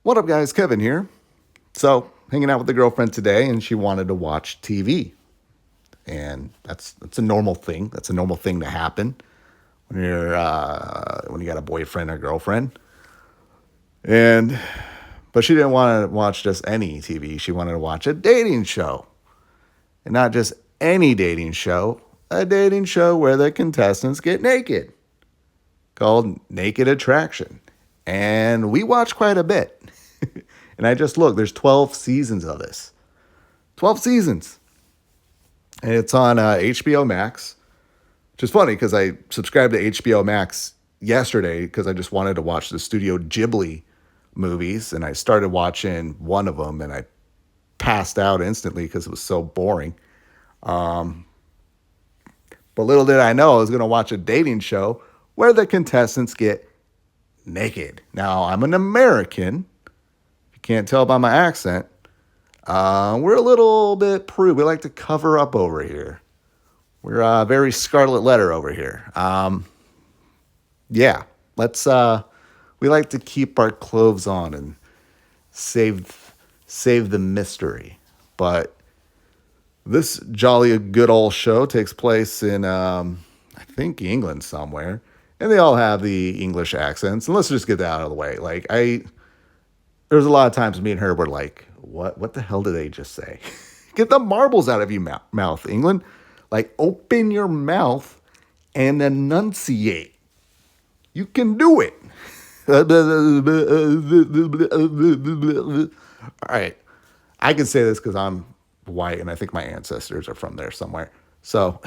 What up, guys? Kevin here. So, hanging out with the girlfriend today, and she wanted to watch TV, and that's a normal thing. That's a normal thing to happen when you got a boyfriend or girlfriend. And but she didn't want to watch just any TV. She wanted to watch a dating show, and not just any dating show. A dating show where the contestants get naked, called Naked Attraction, and we watched quite a bit. And I just looked, there's 12 seasons of this. 12 seasons. And it's on HBO Max, which is funny because I subscribed to HBO Max yesterday because I just wanted to watch the Studio Ghibli movies. And I started watching one of them and I passed out instantly because it was so boring. But little did I know I was going to watch a dating show where the contestants get naked. Now, I'm an American. Can't tell by my accent. We're a little bit prude. We like to cover up over here. We're very scarlet letter over here. Yeah, let's. We like to keep our clothes on and save the mystery. But this jolly good old show takes place in I think England somewhere, and they all have the English accents. And let's just get that out of the way. There's a lot of times me and her were like, what the hell did they just say? Get the marbles out of your mouth, England. Like, open your mouth and enunciate. You can do it. All right. I can say this because I'm white and I think my ancestors are from there somewhere. So,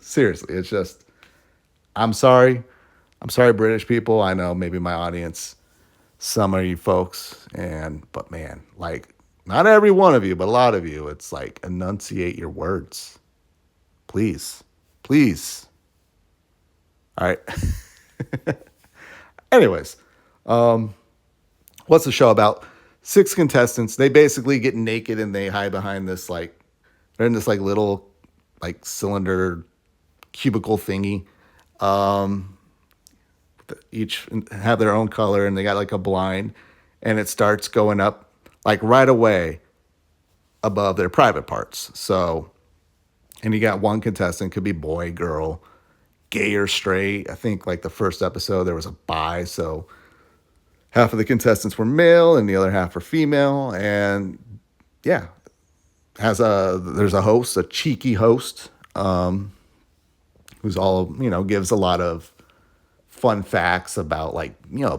seriously, it's just, I'm sorry. I'm sorry, British people. I know maybe my audience, some of you folks, but man, like not every one of you, but a lot of you, it's like enunciate your words. Please. Please. All right. Anyways, what's the show about? 6 contestants. They basically get naked and they hide behind this they're in this little cylinder cubicle thingy. Each have their own color and they got like a blind, and it starts going up like right away above their private parts. So, and you got one contestant, could be boy, girl, gay or straight. I think like the first episode there was a bi, so half of the contestants were male and the other half were female. And yeah, there's a host, a cheeky host, who's all, gives a lot of fun facts about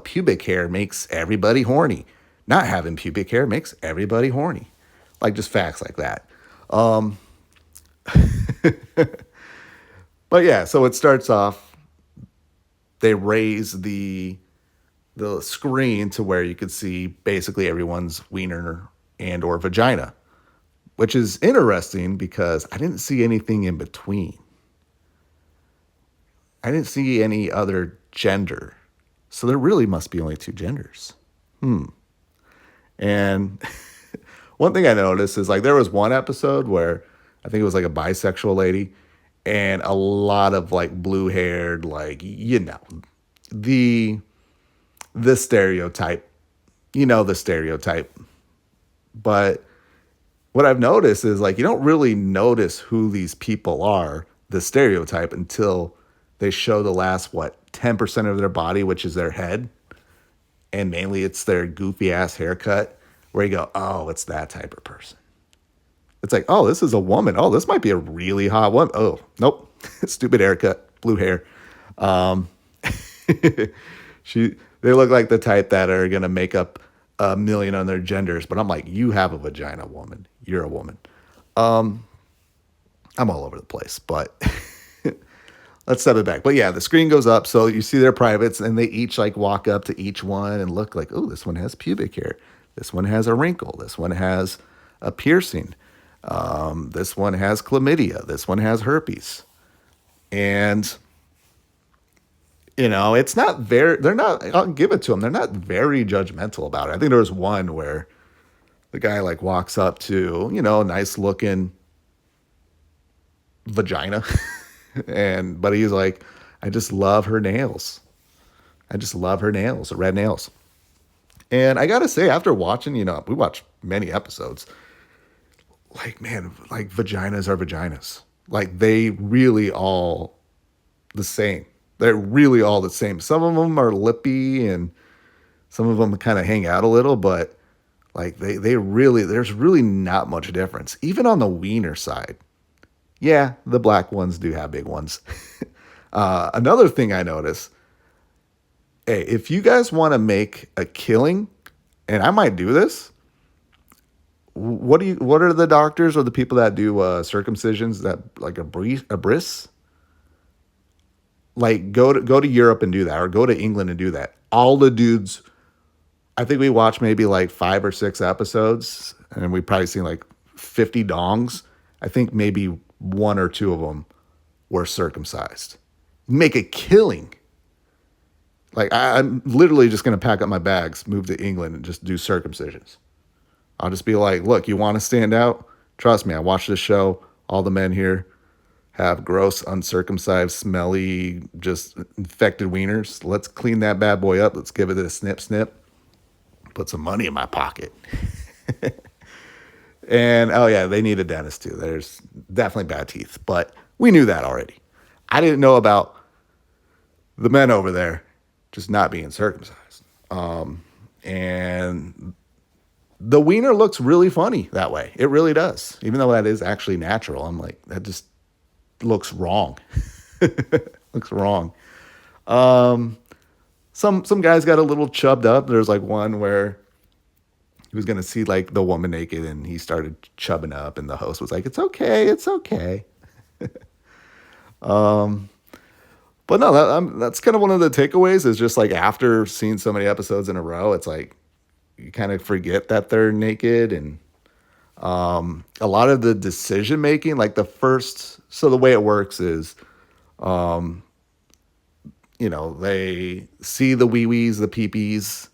pubic hair makes everybody horny. Not having pubic hair makes everybody horny. Like just facts like that. But yeah, so it starts off, they raise the screen to where you could see basically everyone's wiener and or vagina, which is interesting because I didn't see anything in between. I didn't see any other gender. So there really must be only 2 genders. And one thing I noticed is there was one episode where I think it was like a bisexual lady and a lot of blue haired, the stereotype, the stereotype. But what I've noticed is you don't really notice who these people are, the stereotype, until they show the last, 10% of their body, which is their head. And mainly it's their goofy ass haircut where you go, oh, it's that type of person. It's like, oh, this is a woman. Oh, this might be a really hot woman. Oh, nope. Stupid haircut, blue hair. They look like the type that are going to make up a million on their genders. But I'm like, you have a vagina, woman. You're a woman. I'm all over the place, but let's step it back. But yeah, the screen goes up. So you see their privates and they each walk up to each one and look like, oh, this one has pubic hair. This one has a wrinkle. This one has a piercing. This one has chlamydia. This one has herpes. And, it's not I'll give it to them. They're not very judgmental about it. I think there was one where the guy walks up to, a nice looking vagina. But he's like, I just love her nails. I just love her nails, the red nails. And I gotta say, after watching, we watched many episodes, like, man, like vaginas are vaginas. Like they really all the same. They're really all the same. Some of them are lippy and some of them kind of hang out a little, but like they really, there's really not much difference. Even on the wiener side. Yeah, the black ones do have big ones. Another thing I noticed, hey, if you guys want to make a killing, and I might do this, what are the doctors or the people that do circumcisions that like a bris? Like go to Europe and do that, or go to England and do that. All the dudes, I think we watched maybe like 5 or 6 episodes, and we probably seen like 50 dongs. I think maybe one or two of them were circumcised. Make a killing. Like I'm literally just gonna pack up my bags, move to England, and just do circumcisions. I'll just be like, look, you want to stand out? Trust me, I watched this show. All the men here have gross, uncircumcised, smelly, just infected wieners. Let's clean that bad boy up. Let's give it a snip, snip. Put some money in my pocket. And oh yeah, they need a dentist too. There's definitely bad teeth, but we knew that already. I didn't know about the men over there just not being circumcised. And the wiener looks really funny that way. It really does. Even though that is actually natural. I'm like, that just looks wrong. Looks wrong. Some guys got a little chubbed up. There's like one where he was gonna see like the woman naked and he started chubbing up and the host was like, it's okay, it's okay. But no, that's kind of one of the takeaways is just like after seeing so many episodes in a row, it's like you kind of forget that they're naked. And a lot of the decision making, like so the way it works is, they see the wee-wees, the pee-pees,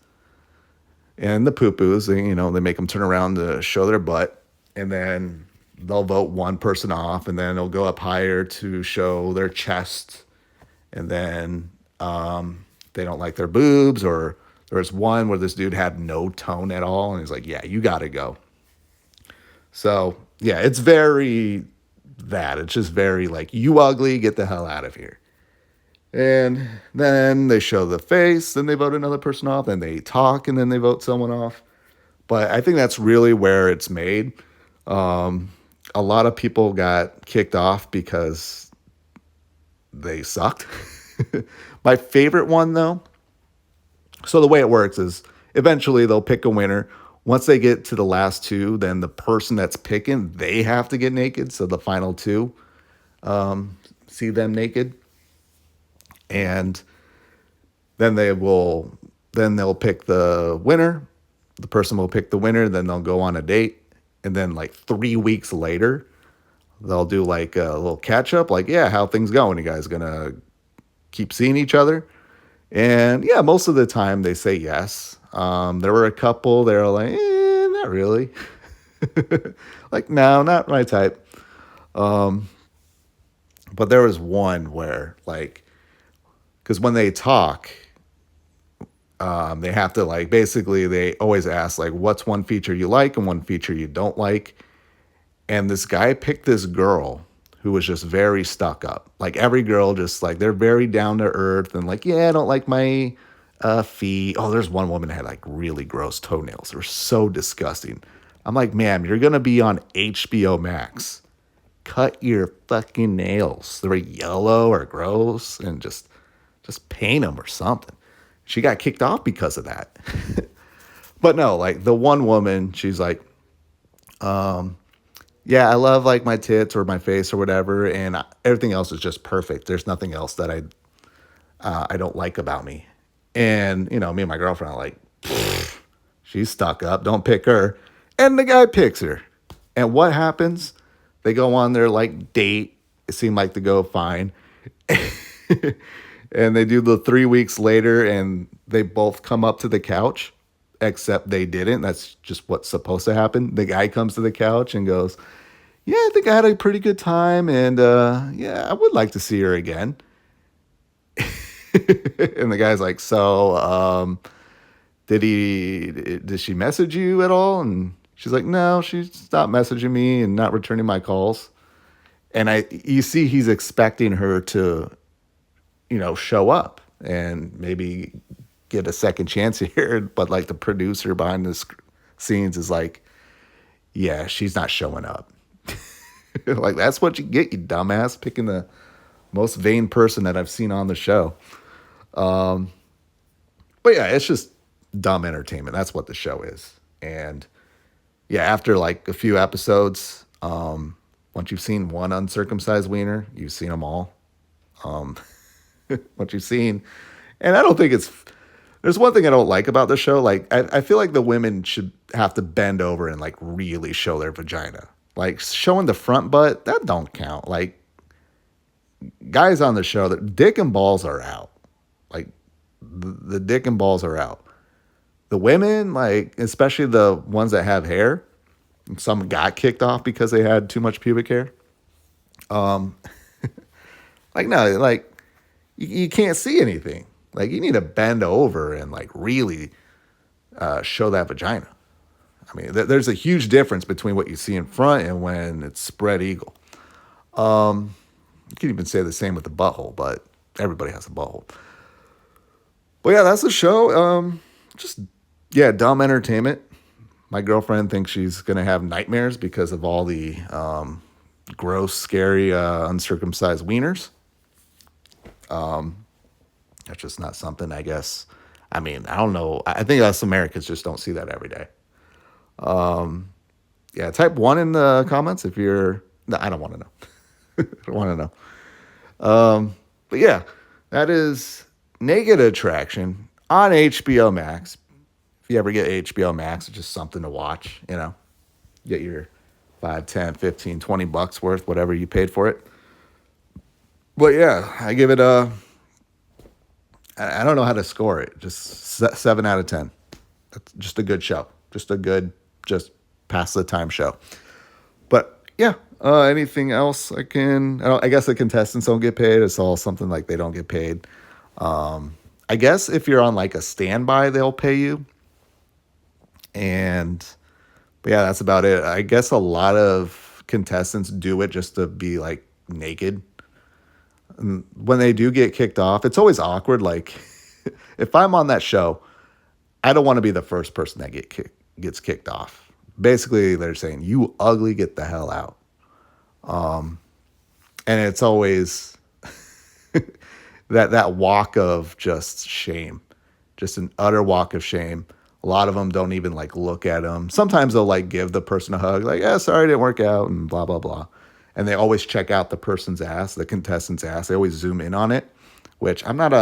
and the poo-poos, and, they make them turn around to show their butt, and then they'll vote one person off, and then it'll go up higher to show their chest, and then they don't like their boobs, or there was one where this dude had no tone at all, and he's like, yeah, you gotta go. So, yeah, it's very that. It's just very like, you ugly, get the hell out of here. And then they show the face, then they vote another person off, then they talk, and then they vote someone off. But I think that's really where it's made. A lot of people got kicked off because they sucked. My favorite one, though, so the way it works is eventually they'll pick a winner. Once they get to the last two, then the person that's picking, they have to get naked. So the final two see them naked. And then they'll pick the winner. The person will pick the winner. Then they'll go on a date. And then like 3 weeks later, they'll do like a little catch up. Like, yeah, how things going? You guys gonna keep seeing each other? And yeah, most of the time they say yes. There were a couple, they were like, not really. Like, no, not my type. But there was one where like, because when they talk, they have to like, basically they always ask like, what's one feature you like and one feature you don't like. And this guy picked this girl who was just very stuck up. Like every girl just like, they're very down to earth and like, yeah, I don't like my feet. Oh, there's one woman that had like really gross toenails. They were so disgusting. I'm like, ma'am, you're going to be on HBO Max. Cut your fucking nails. They were yellow or gross and just paint them or something. She got kicked off because of that. But no, like the one woman, she's like, yeah, I love like my tits or my face or whatever, and everything else is just perfect. There's nothing else that I don't like about me. And me and my girlfriend are like, she's stuck up. Don't pick her. And the guy picks her. And what happens? They go on their like date. It seemed like to go fine. And they do the 3 weeks later, and they both come up to the couch, except they didn't. That's just what's supposed to happen. The guy comes to the couch and goes, yeah, I think I had a pretty good time, and yeah, I would like to see her again. And the guy's like, so did she message you at all? And she's like, no, she stopped messaging me and not returning my calls. And you see he's expecting her to, show up and maybe get a second chance here. But like the producer behind the scenes is like, yeah, she's not showing up. Like, that's what you get, you dumbass, picking the most vain person that I've seen on the show. But yeah, it's just dumb entertainment. That's what the show is. And yeah, after like a few episodes, once you've seen one uncircumcised wiener, you've seen them all. What you've seen, and I don't think there's one thing I don't like about the show. Like, I feel like the women should have to bend over and like really show their vagina. Like, showing the front butt, that don't count. Like, guys on the show, the dick and balls are out. Like, the dick and balls are out. The women, like, especially the ones that have hair, some got kicked off because they had too much pubic hair. Like, no, like, you can't see anything. Like, you need to bend over and like really show that vagina. I mean, there's a huge difference between what you see in front and when it's spread eagle. You can even say the same with the butthole, but everybody has a butthole. But yeah, that's the show. Just, yeah, dumb entertainment. My girlfriend thinks she's going to have nightmares because of all the gross, scary, uncircumcised wieners. That's just not something, I guess. I mean, I don't know. I think us Americans just don't see that every day. Yeah, type 1 in the comments if you're... No, I don't want to know. I don't want to know. But yeah, that is Naked Attraction on HBO Max. If you ever get HBO Max, it's just something to watch, Get your 5, 10, 15, 20 bucks worth, whatever you paid for it. But yeah, I give it I don't know how to score it. Just 7 out of 10. That's just a good show. Just a good, just pass the time show. But yeah, anything else I guess the contestants don't get paid. It's all something like they don't get paid. I guess if you're on like a standby, they'll pay you. But yeah, that's about it. I guess a lot of contestants do it just to be like naked. And when they do get kicked off, it's always awkward. Like, if I'm on that show, I don't want to be the first person that gets kicked off. Basically, they're saying, "You ugly, get the hell out." And it's always that walk of just shame, just an utter walk of shame. A lot of them don't even like look at them. Sometimes they'll like give the person a hug, like, "Yeah, sorry, it didn't work out," and blah blah blah. And they always check out the person's ass, the contestant's ass. They always zoom in on it, which I'm not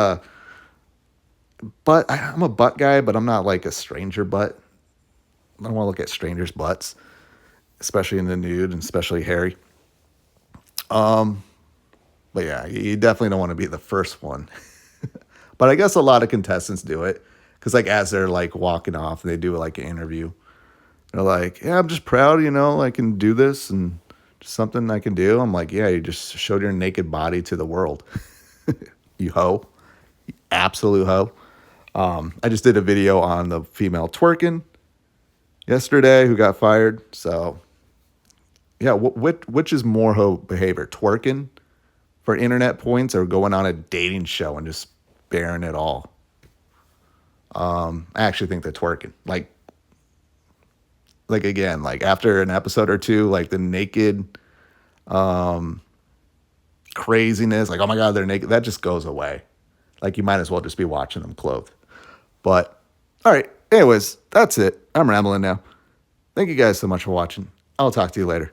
I'm a butt guy, but I'm not like a stranger butt. I don't want to look at strangers' butts, especially in the nude and especially hairy. But yeah, you definitely don't want to be the first one. But I guess a lot of contestants do it because like as they're like walking off, they do like an interview. They're like, "Yeah, I'm just proud, I can do this and just something I can do." I'm like, "Yeah, you just showed your naked body to the world." You hoe. You absolute hoe. I just did a video on the female twerking yesterday who got fired. So yeah, which is more hoe behavior? Twerking for internet points or going on a dating show and just bearing it all? I actually think that twerking, like again, like after an episode or two, like the naked craziness, like, oh my God, they're naked, that just goes away. Like, you might as well just be watching them clothed. But all right, anyways, that's it. I'm rambling now. Thank you guys so much for watching. I'll talk to you later.